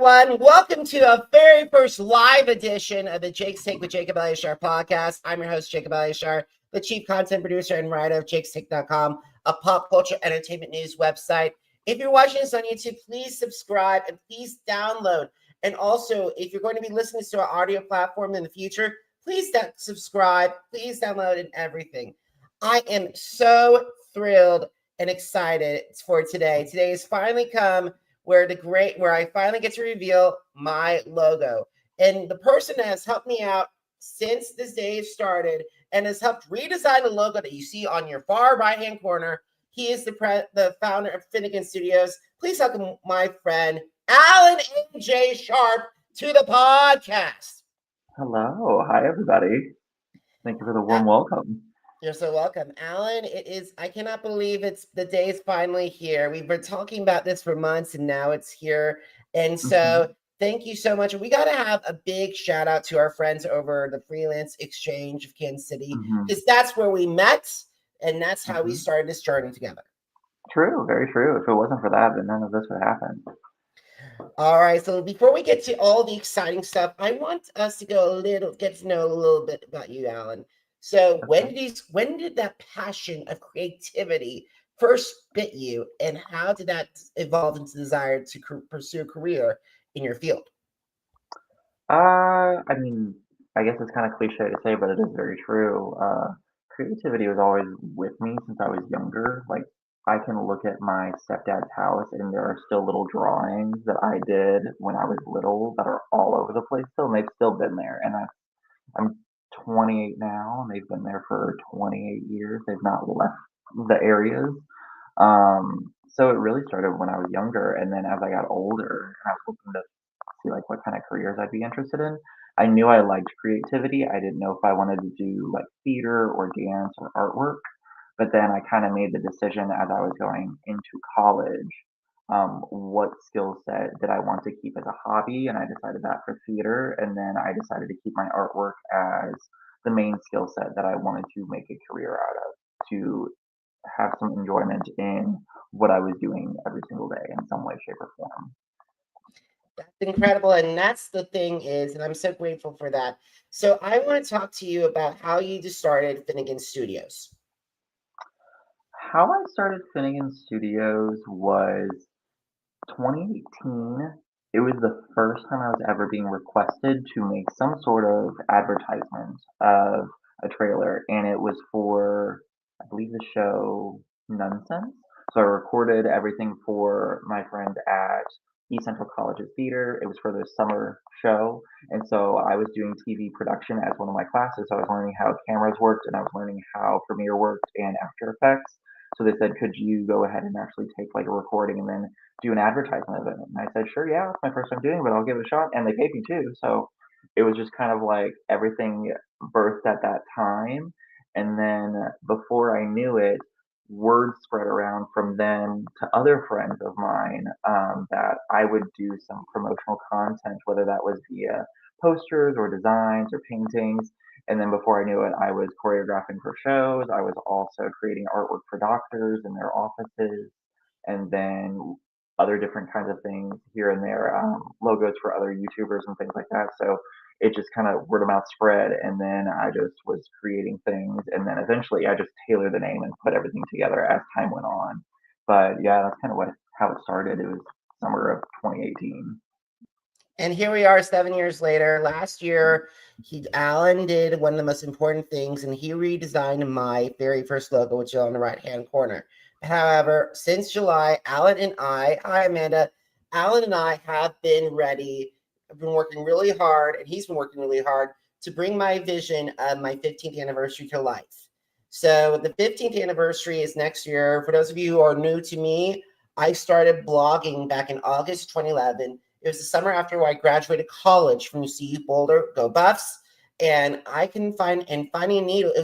everyone. Welcome to a very first live edition of the Jake's Take with Jacob Elyachar Podcast. I'm your host, Jacob Elyachar, the chief content producer and writer of jakestake.com, a pop culture entertainment news website. If you're watching this on YouTube, please subscribe and please download. And also, if you're going to be listening to our audio platform in the future, please subscribe, please download and everything. I am so thrilled and excited for today. Today has finally come where I finally get to reveal my logo. And the person that has helped me out since this day started and has helped redesign the logo that you see on your far right-hand corner. He is the founder of Finnegan Studios. Please welcome my friend, Alan Sharpe, to the podcast. Hello. Hi, everybody. Thank you for the warm welcome. You're so welcome. Alan, I cannot believe the day is finally here. We've been talking about this for months and now it's here. And so thank you so much. We got to have a big shout out to our friends over the Freelance Exchange of Kansas City, because that's where we met and that's how we started this journey together. True. Very true. If it wasn't for that, then none of this would happen. All right. So before we get to all the exciting stuff, I want us to get to know a little bit about you, Alan. So when did that passion of creativity first bit you, and how did that evolve into the desire to pursue a career in your field? I mean, I guess it's kind of cliche to say, but it is very true. Creativity was always with me since I was younger. Like, I can look at my stepdad's house and there are still little drawings that I did when I was little that are all over the place still, and they've still been there. And I'm 28 now, and they've been there for 28 years. They've not left the areas. So it really started when I was younger, and then as I got older, I was looking to see like what kind of careers I'd be interested in. I knew I liked creativity. I didn't know if I wanted to do like theater or dance or artwork, but then I kind of made the decision as I was going into college, what skill set did I want to keep as a hobby, and I decided that for theater, and then I decided to keep my artwork as the main skill set that I wanted to make a career out of, to have some enjoyment in what I was doing every single day in some way, shape, or form. That's incredible. And that's the thing is, and I'm so grateful for that. So I want to talk to you about how you just started Finnegan Studios. How I started Finnegan Studios was 2018. It was the first time I was ever being requested to make some sort of advertisement of a trailer, and it was for, I believe, the show Nonsense. So I recorded everything for my friend at East Central College's theater. It was for their summer show, and so I was doing TV production as one of my classes. So I was learning how cameras worked, and I was learning how Premiere worked and After Effects. So they said, could you go ahead and actually take like a recording and then do an advertisement of it? And I said, sure, yeah, it's my first time doing it, but I'll give it a shot. And they paid me too. So it was just kind of like everything birthed at that time. And then before I knew it, word spread around from them to other friends of mine, that I would do some promotional content, whether that was via posters or designs or paintings. And then before I knew it, I was choreographing for shows. I was also creating artwork for doctors in their offices, and then other different kinds of things here and there, logos for other YouTubers and things like that. So it just kind of word of mouth spread, and then I just was creating things, and then eventually I just tailored the name and put everything together as time went on. But yeah, that's kind of how it started. It was summer of 2018. And here we are 7 years later. Last year, Alan did one of the most important things, and he redesigned my very first logo, which is on the right-hand corner. However, since July, hi Amanda, Alan and I have been ready. I've been working really hard, and he's been working really hard to bring my vision of my 15th anniversary to life. So the 15th anniversary is next year. For those of you who are new to me, I started blogging back in August 2011. It was the summer after I graduated college from UC Boulder, go Buffs. And I can finding a needle. It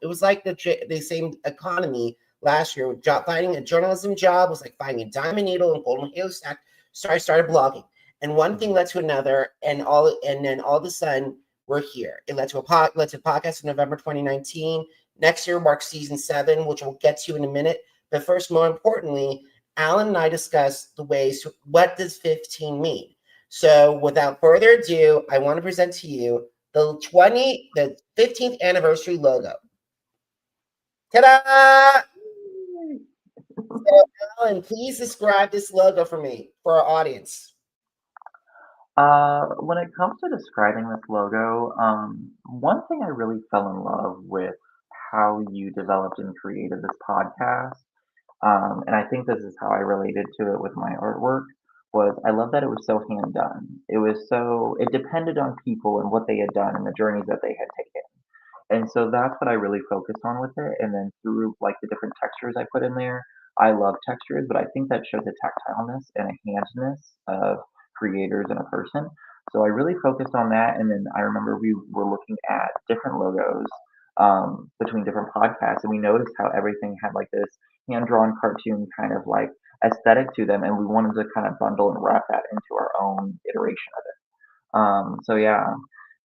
was like the same economy last year. Finding a journalism job was like finding a diamond needle in golden haystack. So I started blogging, and one thing led to another, and then all of a sudden we're here. It led to a podcast in November 2019. Next year marks season 7, which we'll get to in a minute. But first, more importantly, Alan and I discussed the ways. What does 15 mean? So without further ado, I want to present to you the 15th anniversary logo. Ta-da! So, Alan, please describe this logo for me, for our audience. When it comes to describing this logo, one thing I really fell in love with how you developed and created this podcast, and I think this is how I related to it with my artwork, was I love that it was so hand done. It depended on people and what they had done and the journeys that they had taken. And so that's what I really focused on with it. And then through like the different textures I put in there, I love textures, but I think that shows a tactileness and a handness of creators and a person. So I really focused on that. And then I remember we were looking at different logos between different podcasts, and we noticed how everything had like this hand drawn cartoon kind of like aesthetic to them. And we wanted to kind of bundle and wrap that into our own iteration of it. So yeah,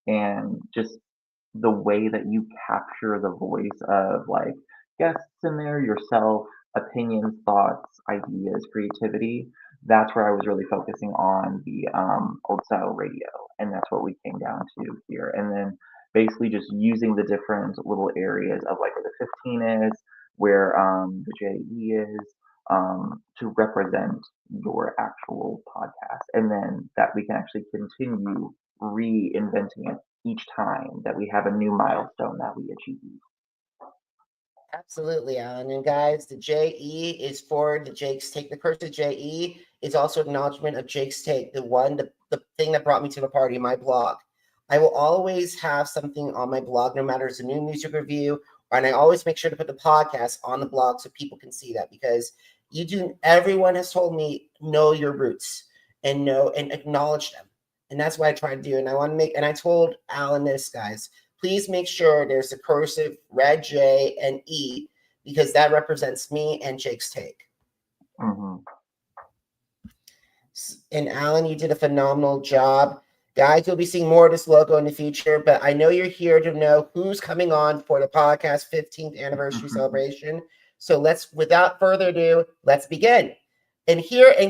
and just the way that you capture the voice of like guests in there, yourself, opinions, thoughts, ideas, creativity. That's where I was really focusing on the old style radio, and that's what we came down to here. And then basically just using the different little areas of like where the 15 is, where the JE is, to represent your actual podcast, and then that we can actually continue reinventing it each time that we have a new milestone that we achieve. Absolutely, Alan. And guys, the JE is for the Jake's Take. The curse of JE is also acknowledgement of Jake's Take, the thing that brought me to the party, my blog. I will always have something on my blog, no matter it's a new music review, and I always make sure to put the podcast on the blog so people can see that, because everyone has told me, know your roots and acknowledge them. And that's what I try to do. And I told Alan this, guys, please make sure there's a cursive red J and E, because that represents me and Jake's Take. Mm-hmm. And Alan, you did a phenomenal job. Guys, you'll be seeing more of this logo in the future, but I know you're here to know who's coming on for the podcast 15th anniversary celebration. So without further ado, let's begin. And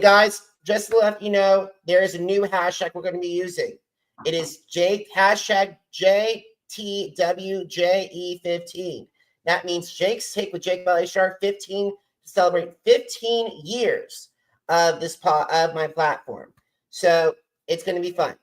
guys, just to let you know, there is a new hashtag we're going to be using. It is hashtag JTWJE15. That means Jake's Take with Jacob Elyachar 15 to celebrate 15 years of of my platform. So it's going to be fun.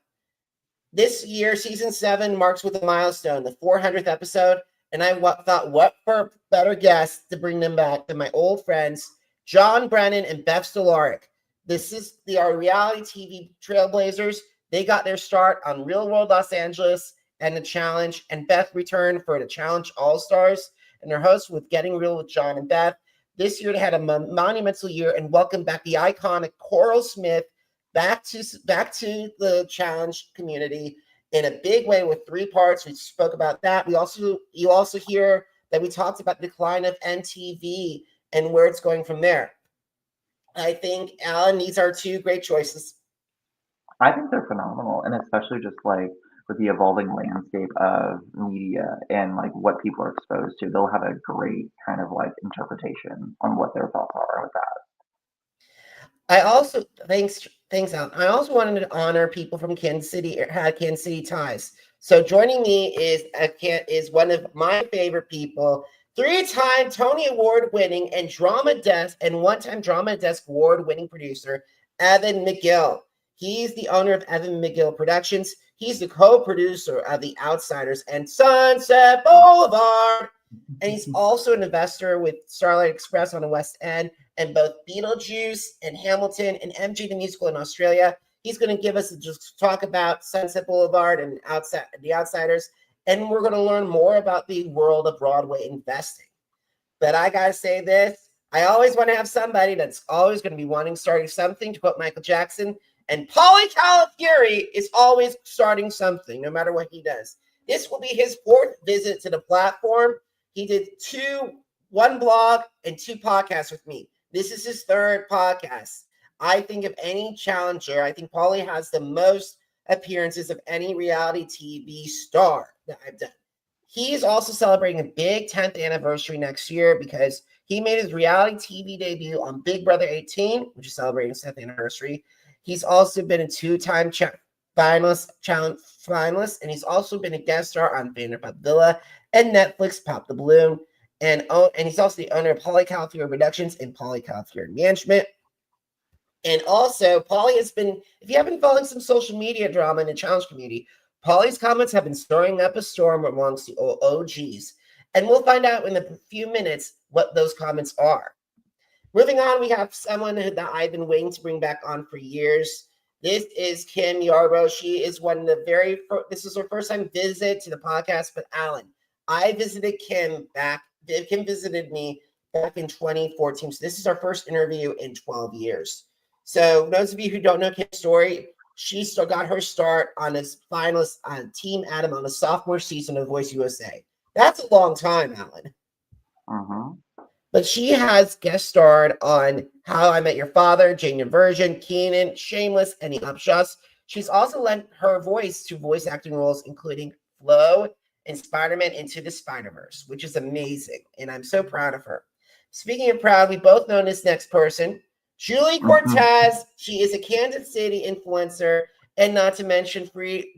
This year, season 7 marks with a milestone, the 400th episode, and I thought, what for better guests to bring them back than my old friends, John Brennan and Beth Stolaric. This is our reality TV trailblazers. They got their start on Real World Los Angeles and The Challenge, and Beth returned for The Challenge All-Stars, and their host with Getting Real with John and Beth. This year, they had a monumental year and welcomed back the iconic Coral Smith back to the Challenge community in a big way with 3 parts. We spoke about that. You also hear that we talked about the decline of NTV and where it's going from there. I think, Alan, these are 2 great choices. I think they're phenomenal, and especially just like with the evolving landscape of media and like what people are exposed to, they'll have a great kind of like interpretation on what their thoughts are with that. I also thanks, Alan. I also wanted to honor people from Kansas City, had Kansas City ties. So joining me is one of my favorite people, 3-time Tony Award winning and one-time Drama Desk Award winning producer, Evan McGill. He's the owner of Evan McGill Productions. He's the co-producer of The Outsiders and Sunset Boulevard. And he's also an investor with Starlight Express on the West End, and both Beetlejuice and Hamilton and MG the Musical in Australia. He's going to give us just talk about Sunset Boulevard and The Outsiders, and we're going to learn more about the world of Broadway investing. But I got to say this, I always want to have somebody that's always going to be starting something, to quote Michael Jackson, and Paulie Calafiore is always starting something, no matter what he does. This will be his 4th visit to the platform. He did 1 blog and 2 podcasts with me. This is his 3rd podcast. I think of any challenger, I think Paulie has the most appearances of any reality TV star that I've done. He's also celebrating a big 10th anniversary next year, because he made his reality TV debut on Big Brother 18, which is celebrating 10th anniversary. He's also been a two-time challenge finalist, and he's also been a guest star on Vanderpump Villa and Netflix Pop the Balloon. And he's also the owner of Polycalthea Productions and Polycalthea Management. And also, Polly has been, if you haven't followed some social media drama in the challenge community, Polly's comments have been stirring up a storm amongst the OGs. And we'll find out in a few minutes what those comments are. Moving on, we have someone that I've been waiting to bring back on for years. This is Kim Yarbrough. She is one of the this is her first time visit to the podcast, but Alan, I visited Kim back, Kim visited me back in 2014. So this is our first interview in 12 years. So those of you who don't know Kim's story, she still got her start on as finalist on Team Adam on the sophomore season of Voice USA. That's a long time, Alan. Mm-hmm. But she has guest starred on How I Met Your Father, Jane the Virgin, Keenan, Shameless, and The Upshots. She's also lent her voice to voice acting roles, including Flo and Spider-Man Into the Spider-Verse, which is amazing. And I'm so proud of her. Speaking of proud, we both know this next person, Julie Cortez. She is a Kansas City influencer, and not to mention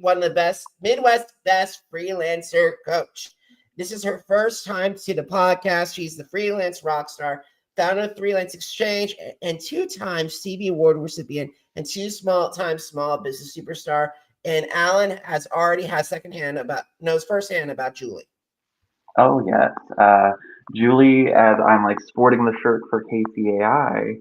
one of the best, Midwest best freelancer coach. This is her first time to the podcast. She's the freelance rock star, founder of Freelance Exchange, and two-time Stevie Award recipient, and two-time small business superstar. And Alan knows firsthand about Julie. Oh yes, Julie. As I'm like sporting the shirt for KCAI,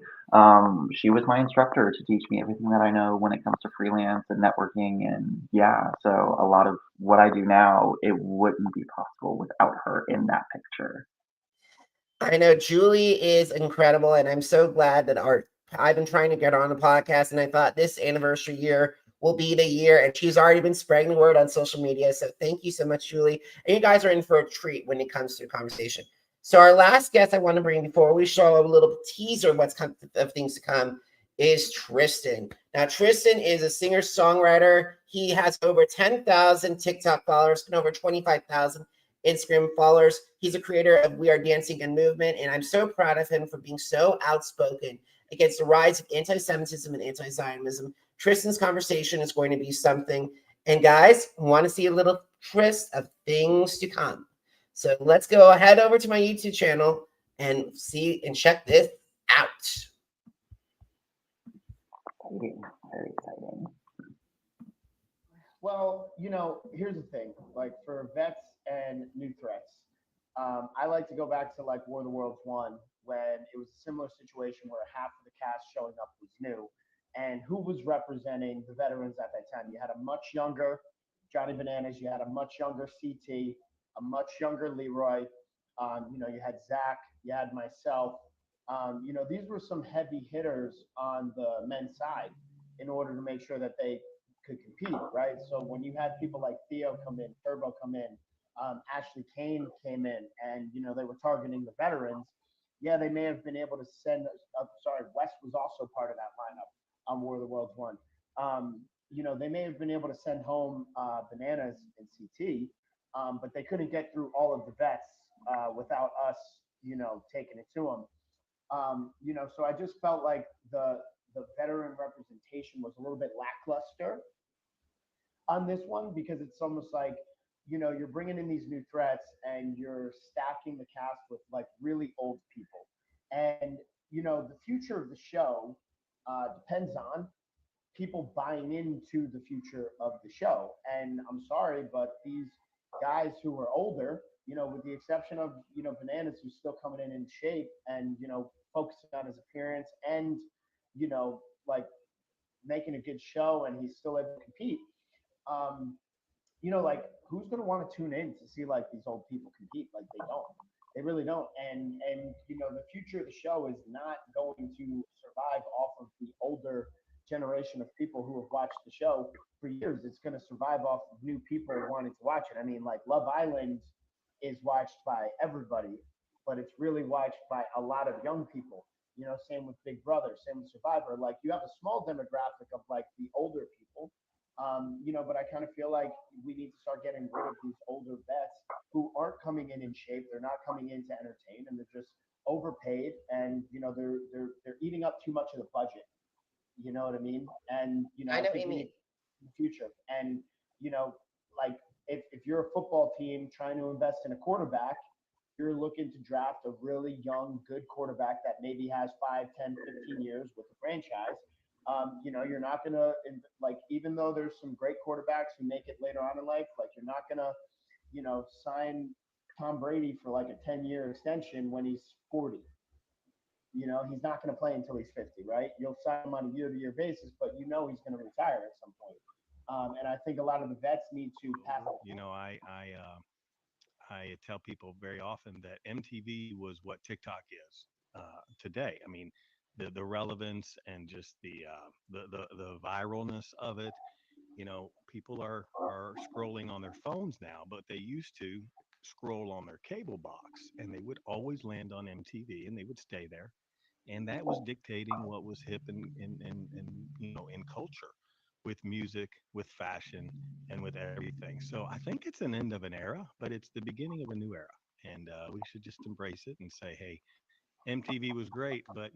she was my instructor to teach me everything that I know when it comes to freelance and networking, and yeah, so a lot of what I do now, it wouldn't be possible without her in that picture. I know Julie is incredible, and I'm so glad that I've been trying to get her on the podcast, and I thought this anniversary year will be the year, and she's already been spreading the word on social media. So thank you so much, Julie. And you guys are in for a treat when it comes to the conversation. So our last guest I want to bring before we show a little teaser of of things to come is Tristan. Now, Tristan is a singer-songwriter. He has over 10,000 TikTok followers and over 25,000 Instagram followers. He's a creator of We Are Dancing and Movement, and I'm so proud of him for being so outspoken against the rise of anti-Semitism and anti-Zionism. Tristan's conversation is going to be something. And guys, want to see a little twist of things to come. So let's go head over to my YouTube channel and see and check this out. Exciting, very exciting. Well, here's the thing. Like for vets and new threats, I like to go back to like War of the Worlds 1 when it was a similar situation where half of the cast showing up was new. And who was representing the veterans at that time? You had a much younger Johnny Bananas, you had a much younger CT, a much younger Leroy. You had Zach, you had myself. These were some heavy hitters on the men's side in order to make sure that they could compete, right? So when you had people like Theo come in, Turbo come in, Ashley Kane came in, and they were targeting the veterans. Yeah, they may have been able to send. Sorry, West was also part of that lineup on War of the Worlds 1. They may have been able to send home Bananas and CT, but they couldn't get through all of the vets without us, taking it to them. So I just felt like the veteran representation was a little bit lackluster on this one because it's almost like you're bringing in these new threats and you're stacking the cast with like really old people, and the future of the show depends on people buying into the future of the show. And I'm sorry, but these guys who are older, with the exception of Bananas, who's still coming in shape and focusing on his appearance and like making a good show, and he's still able to compete. Um, like who's going to want to tune in to see like these old people compete? Like they really don't. And the future of the show is not going to survive off of the older generation of people who have watched the show for years. It's going to survive off of new people wanting to watch it. I mean, like Love Island is watched by everybody, but it's really watched by a lot of young people. Same with Big Brother, same with Survivor. Like you have a small demographic of like the older people, but I kind of feel like we need to start getting rid of these older vets who aren't coming in shape. They're not coming in to entertain, and they're just overpaid, and they're eating up too much of the budget. You know what I mean? And I I know what think you we mean. need the future. And like if you're a football team trying to invest in a quarterback, you're looking to draft a really young, good quarterback that maybe has 5, 10, 15 years with the franchise. You're not gonna like, even though there's some great quarterbacks who make it later on in life, like you're not gonna, sign Tom Brady for like a 10-year extension when he's 40. He's not going to play until he's 50, right? You'll sign him on a year-to-year basis, but he's going to retire at some point. And I think a lot of the vets need to pass. You know, I tell people very often that MTV was what TikTok is today. I mean, the relevance and just the viralness of it. You know, people are scrolling on their phones now, but they used to scroll on their cable box, and they would always land on MTV, and they would stay there, and that was dictating what was hip in in culture, with music, with fashion, and with everything. So I think it's an end of an era, but it's the beginning of a new era, and we should just embrace it and say, hey, MTV was great, but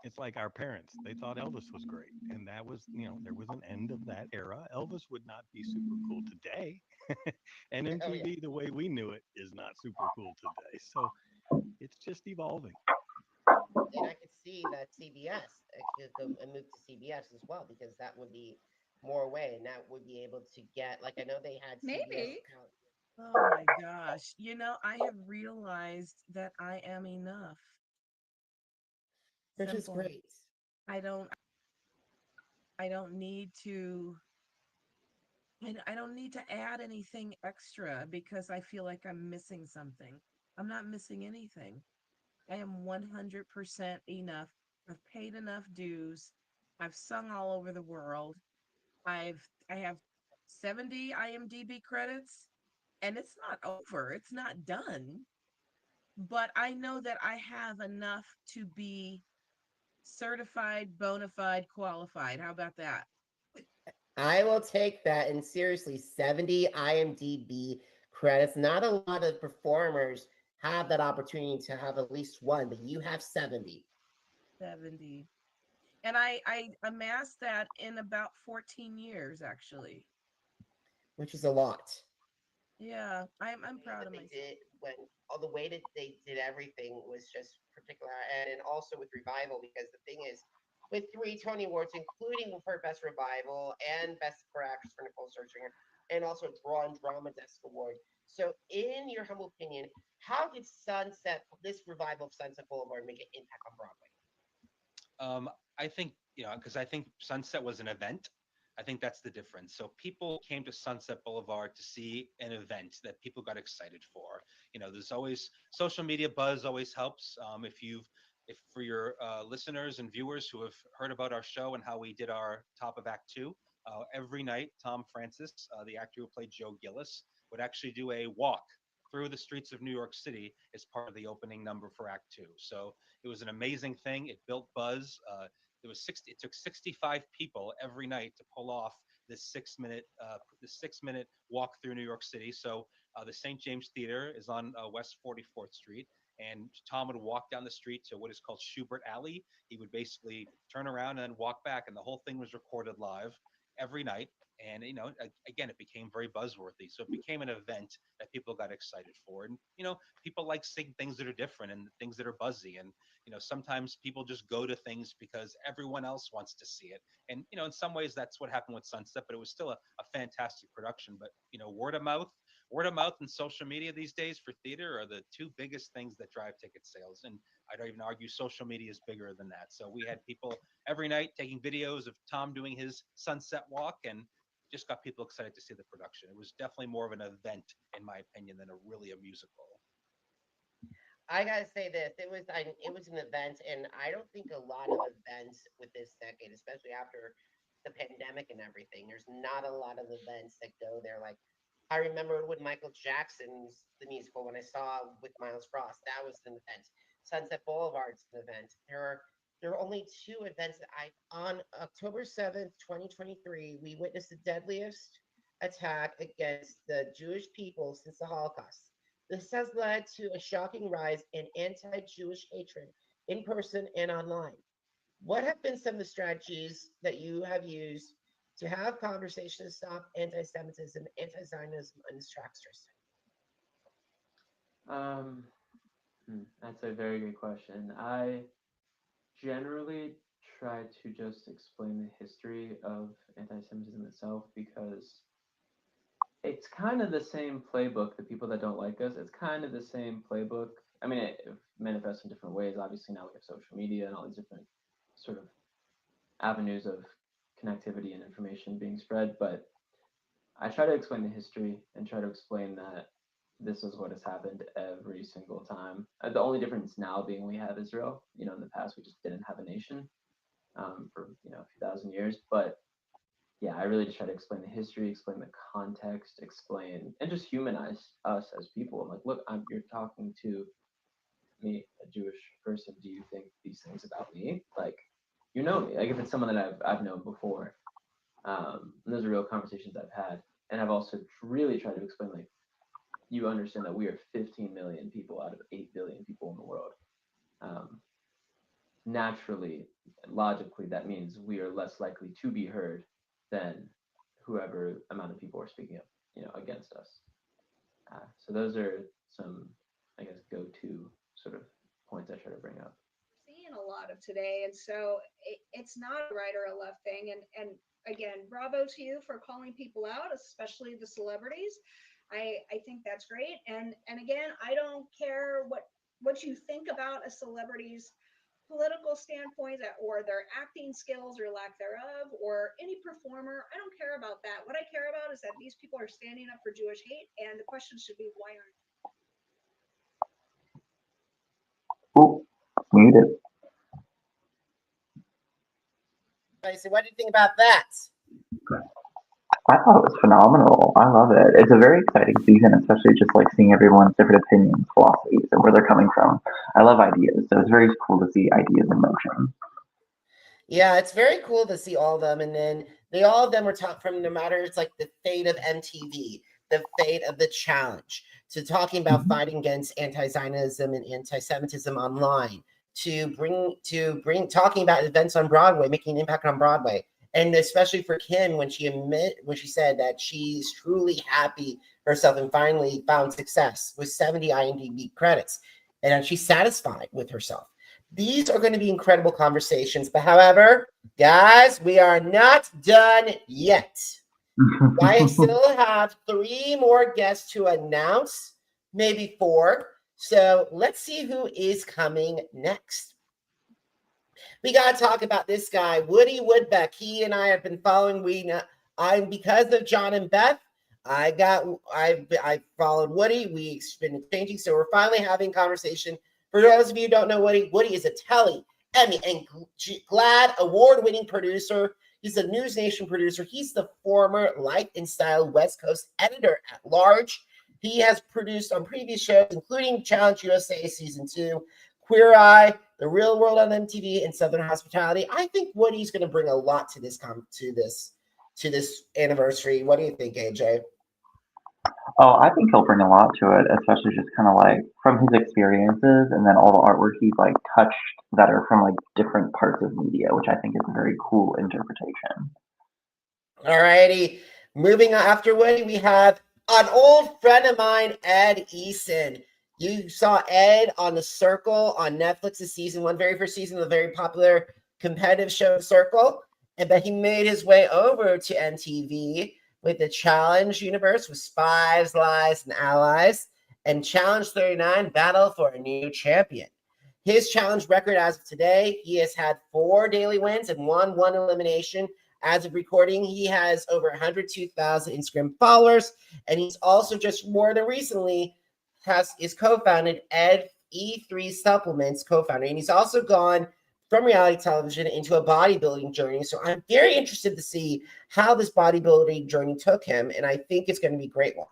it's like our parents. They thought Elvis was great, and that was there was an end of that era. Elvis would not be super cool today, and Oh yeah. MTV the way we knew it is not super cool today. So it's just evolving. And I could see that CBS could go and move to CBS as well, because that would be more way, and that would be able to get, like, I know they had CBS Maybe. account, Oh my gosh. I have realized that I am enough. which is Simple. great. I don't I don't need to I don't need to add anything extra because I feel like I'm missing something. I'm not missing anything. I am 100% enough. I've paid enough dues. I've sung all over the world. I have 70 IMDb credits, and it's not over. It's not done. But I know that I have enough to be certified, bona fide, qualified. How about that? I will take that. And seriously, 70 IMDb credits. Not a lot of performers have that opportunity to have at least one, but you have 70, 70. And I amassed that in about 14 years, actually. which is a lot. Yeah, I'm Way proud that of they myself. did when all the way that they did everything was just particular, and also with revival, because the thing is, with 3 Tony Awards, including for Best Revival and Best for Actress for Nicole Scherzinger, and also Draw and Drama Desk Award. So, in your humble opinion, how did this revival of Sunset Boulevard, make an impact on Broadway? Um, I think, because I think Sunset was an event. I think that's the difference. So people came to Sunset Boulevard to see an event that people got excited for. There's always social media buzz always helps. If for your listeners and viewers who have heard about our show and how we did our top of Act Two, every night Tom Francis, the actor who played Joe Gillis, would actually do a walk through the streets of New York City as part of the opening number for Act Two. So it was an amazing thing. It built buzz. It took 65 people every night to pull off this 6 minute walk through New York City. So the St. James Theater is on West 44th Street, and Tom would walk down the street to what is called Schubert Alley. He would basically turn around and then walk back, and the whole thing was recorded live every night. And again, it became very buzzworthy. So it became an event that people got excited for. And people like seeing things that are different and things that are buzzy. And sometimes people just go to things because everyone else wants to see it. And in some ways that's what happened with Sunset, but it was still a fantastic production. But word of mouth and social media these days for theater are the two biggest things that drive ticket sales. And I don't even argue social media is bigger than that. So we had people every night taking videos of Tom doing his sunset walk, and just got people excited to see the production. It was definitely more of an event, in my opinion, than a musical. I gotta say this: it was an event, and I don't think a lot of events with this decade, especially after the pandemic and everything, there's not a lot of events that go there. Like, I remember with Michael Jackson's the musical, when I saw with Miles Frost, that was an event. Sunset Boulevard's an event. There are only two events that I on October 7th, 2023, we witnessed the deadliest attack against the Jewish people since the Holocaust. This has led to a shocking rise in anti Jewish hatred in person and online. what have been some of the strategies that you have used to have conversations stop anti-Semitism, anti-Zionism on this tracksters? That's a very good question. I generally try to just explain the history of anti-Semitism itself because it's kind of the same playbook. The people that don't like us, it's kind of the same playbook. I mean, it manifests in different ways. Obviously, now we have social media and all these different sort of avenues of connectivity and information being spread. But I try to explain the history and try to explain that this is what has happened every single time. The only difference now being we have Israel. You know, in the past we just didn't have a nation for a few thousand years. But yeah, I really just try to explain the history, explain the context, explain and just humanize us as people. I'm like, look, you're talking to me, a Jewish person. Do you think these things about me? Like, you know me. Like if it's someone that I've known before. And those are real conversations I've had, and I've also really tried to explain like, you understand that we are 15 million people out of 8 billion people in the world. Naturally, logically, that means we are less likely to be heard than whoever amount of people are speaking up, against us. So those are some, I guess, go-to sort of points I try to bring up. Seeing a lot of today, and so it's not a right or a left thing. And again, bravo to you for calling people out, especially the celebrities. I think that's great. And again, I don't care what you think about a celebrity's political standpoint or their acting skills or lack thereof, or any performer. I don't care about that. What I care about is that these people are standing up for Jewish hate, and the question should be, why aren't they? Ooh, muted. So what do you think about that? I thought it was phenomenal. I love it. It's a very exciting season, especially just like seeing everyone's different opinions, philosophies, and where they're coming from. I love ideas, so it's very cool to see ideas in motion. Yeah, it's very cool to see all of them. And then all of them were taught from, no matter, it's like the fate of MTV, the fate of the challenge, to talking about fighting against anti-Zionism and anti-Semitism online, to bring talking about events on Broadway, making an impact on Broadway. And especially for Kim, when she said that she's truly happy herself and finally found success with 70 IMDb credits, and she's satisfied with herself. These are going to be incredible conversations. But however, guys, we are not done yet. I still have 3 more guests to announce, maybe 4. So let's see who is coming next. We got to talk about this guy, Woody Woodbeck. He and I have been following. Because of John and Beth, I followed Woody. We've been exchanging, so we're finally having conversation. For those of you who don't know Woody is a Telly, Emmy, and GLAAD award-winning producer. He's a News Nation producer. He's the former Life and Style West Coast editor at large. He has produced on previous shows, including Challenge USA Season 2, Queer Eye, The Real World on MTV, and Southern Hospitality. I think Woody's going to bring a lot to this anniversary. What do you think, AJ? Oh, I think he'll bring a lot to it, especially just kind of like from his experiences and then all the artwork he's like touched that are from like different parts of media, which I think is a very cool interpretation. All righty. Moving on after Woody, we have an old friend of mine, Ed Eason. You saw Ed on The Circle on Netflix's season 1, very first season of the very popular competitive show Circle. But he made his way over to MTV with the Challenge universe with Spies, Lies, and Allies, and Challenge 39, Battle for a New Champion. His challenge record as of today, he has had 4 daily wins and one elimination. As of recording, he has over 102,000 Instagram followers, and he's also just more than recently is co-founded Ed E3 Supplements co-founder, and he's also gone from reality television into a bodybuilding journey. So I'm very interested to see how this bodybuilding journey took him, and I think it's going to be a great one.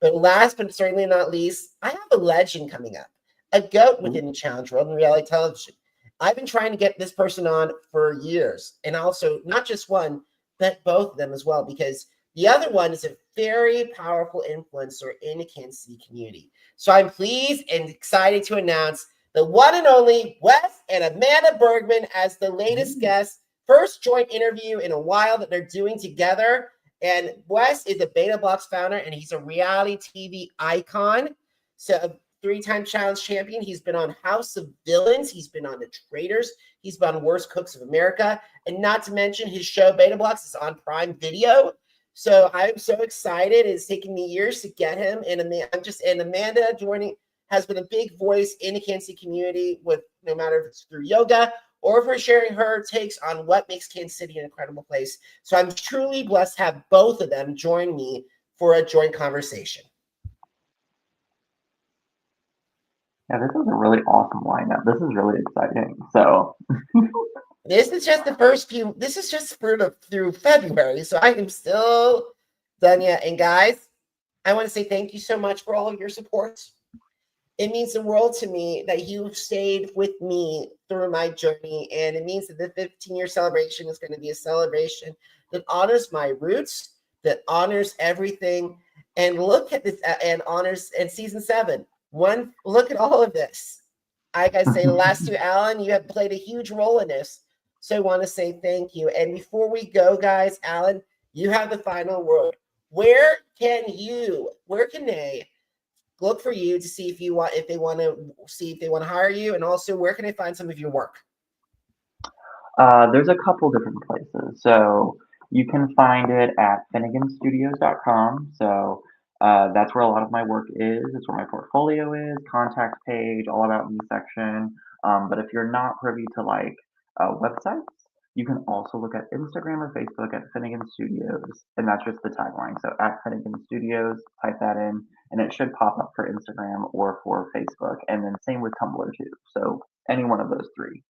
But last but certainly not least, I have a legend coming up, a GOAT within the challenge world in reality television. I've been trying to get this person on for years, and also not just one, but both of them as well, because the other one is a very powerful influencer in the Kansas City community. So I'm pleased and excited to announce the one and only Wes and Amanda Bergman as the latest guest. First joint interview in a while that they're doing together. And Wes is a Beta Blocks founder, and he's a reality TV icon. So a 3-time challenge champion. He's been on House of Villains. He's been on The Traitors. He's been on Worst Cooks of America. And not to mention his show Beta Blocks is on Prime Video. So I'm so excited. It's taken me years to get him. And Amanda joining has been a big voice in the Kansas City community, with no matter if it's through yoga or for sharing her takes on what makes Kansas City an incredible place. So I'm truly blessed to have both of them join me for a joint conversation. Yeah, this is a really awesome lineup. This is really exciting. So this is just the first few. This is just through February. So I am still done yet. And guys, I want to say thank you so much for all of your support. It means the world to me that you've stayed with me through my journey. And it means that the 15-year celebration is going to be a celebration that honors my roots, that honors everything. And look at this, and honors, and season 7. Look at all of this. I gotta say, the last 2, Alan, you have played a huge role in this. So I want to say thank you. And before we go, guys, Alan, you have the final word. Where can they look for you to see if they want to hire you, and also where can they find some of your work? there's a couple different places. So you can find it at finneganstudios.com. So that's where a lot of my work is. It's where my portfolio is, contact page, all about me section. But if you're not privy to websites, you can also look at Instagram or Facebook at Finnegan Studios, and that's just the tagline. So at Finnegan Studios, type that in, and it should pop up for Instagram or for Facebook. And then same with Tumblr too. So any one of those 3.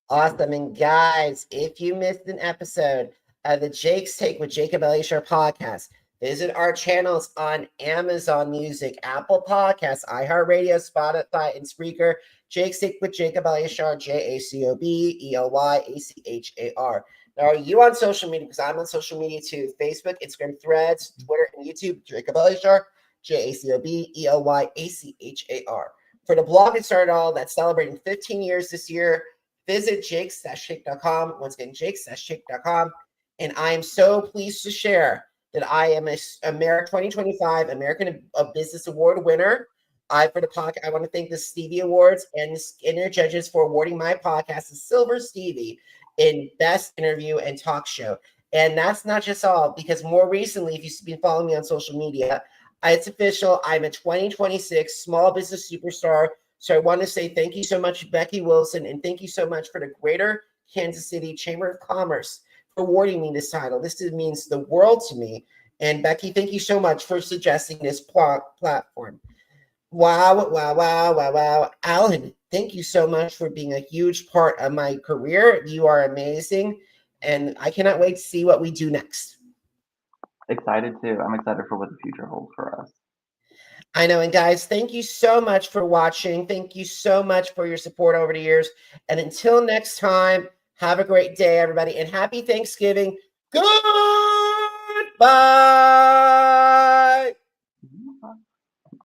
Awesome. And guys, if you missed an episode of the Jake's Take with Jacob Elyachar podcast, visit our channels on Amazon Music, Apple Podcasts, iHeartRadio, Spotify, and Spreaker. Jake's Take with Jacob Elyachar, JACOB ELYACHAR. Now, are you on social media? Because I'm on social media too: Facebook, Instagram, Threads, Twitter, and YouTube. Jacob Elyachar, JACOB ELYACHAR. For the blog that started all that's celebrating 15 years this year, visit jakes-shake.com. Once again, jakes-shake.com. And I am so pleased to share that I am a 2025 American Business Award winner. For the podcast, I want to thank the Stevie Awards and their judges for awarding my podcast the Silver Stevie in Best Interview and Talk Show. And that's not just all, because more recently, if you've been following me on social media, it's official. I'm a 2026 Small Business Superstar. So I want to say thank you so much, Becky Wilson, and thank you so much for the Greater Kansas City Chamber of Commerce for awarding me this title. This means the world to me. And Becky, thank you so much for suggesting this platform. Wow. Alan, thank you so much for being a huge part of my career. You are amazing. And I cannot wait to see what we do next. Excited too. I'm excited for what the future holds for us. I know. And guys, thank you so much for watching. Thank you so much for your support over the years. And until next time, have a great day, everybody. And happy Thanksgiving. Goodbye.